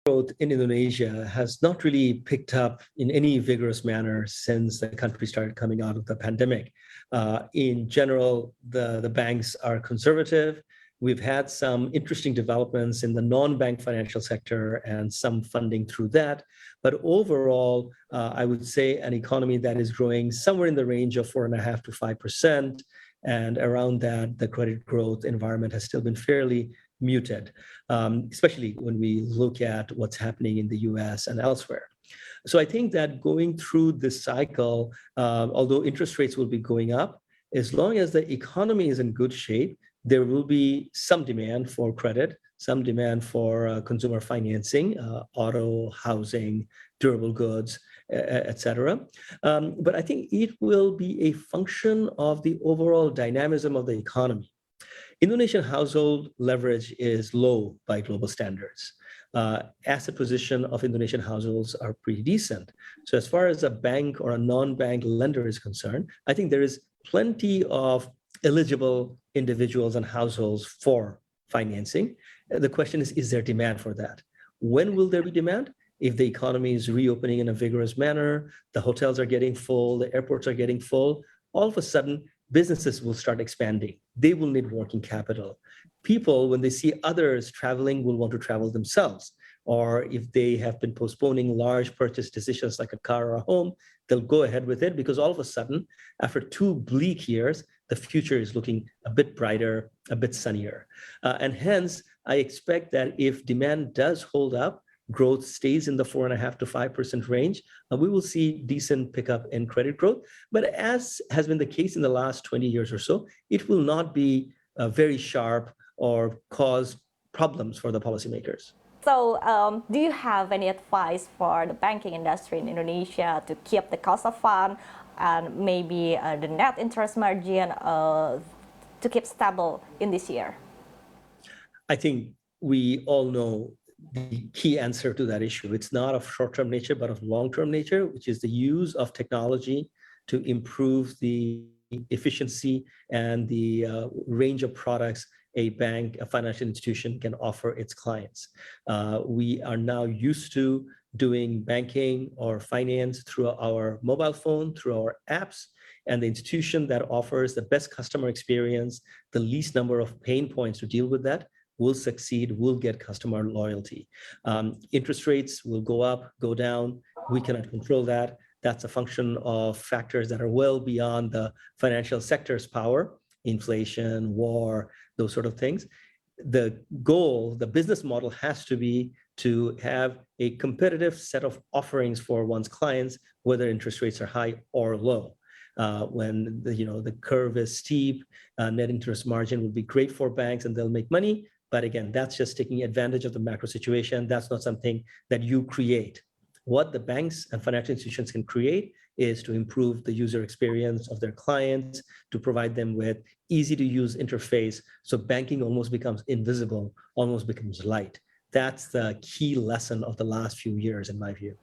growth in Indonesia has not really picked up in any vigorous manner since the country started coming out of the pandemic. In general, the banks are conservative. We've had some interesting developments in the non-bank financial sector and some funding through that. But overall, I would say an economy that is growing somewhere in the range of 4.5% to 5%. And around that, the credit growth environment has still been fairly muted, especially when we look at what's happening in the US and elsewhere. So I think that going through this cycle, although interest rates will be going up, as long as the economy is in good shape, there will be some demand for credit, some demand for consumer financing, auto, housing, durable goods, etc. But I think it will be a function of the overall dynamism of the economy. Indonesian household leverage is low by global standards. Asset position of Indonesian households are pretty decent. So as far as a bank or a non-bank lender is concerned, I think there is plenty of eligible individuals and households for financing. The question is there demand for that? When will there be demand? If the economy is reopening in a vigorous manner, the hotels are getting full, the airports are getting full, all of a sudden, businesses will start expanding. They will need working capital. People, when they see others traveling, will want to travel themselves. Or if they have been postponing large purchase decisions like a car or a home, they'll go ahead with it because all of a sudden, after 2 bleak years, the future is looking a bit brighter, a bit sunnier. And hence, I expect that if demand does hold up, growth stays in the 4.5% to 5% range, we will see decent pickup in credit growth. But as has been the case in the last 20 years or so, it will not be very sharp or cause problems for the policymakers. So do you have any advice for the banking industry in Indonesia to keep the cost of fund and maybe the net interest margin to keep stable in this year? I think we all know the key answer to that issue. It's not of short-term nature, but of long-term nature, which is the use of technology to improve the efficiency and the range of products a bank, a financial institution can offer its clients. We are now used to doing banking or finance through our mobile phone, through our apps, and the institution that offers the best customer experience, the least number of pain points to deal with that, will succeed, will get customer loyalty. Interest rates will go up, go down. We cannot control that. That's a function of factors that are well beyond the financial sector's power, inflation, war, those sort of things. The goal, the business model has to be to have a competitive set of offerings for one's clients, whether interest rates are high or low. When the curve is steep, net interest margin will be great for banks and they'll make money. But again, that's just taking advantage of the macro situation. That's not something that you create. What the banks and financial institutions can create is to improve the user experience of their clients, to provide them with easy-to-use interface, so banking almost becomes invisible, almost becomes light. That's the key lesson of the last few years, in my view.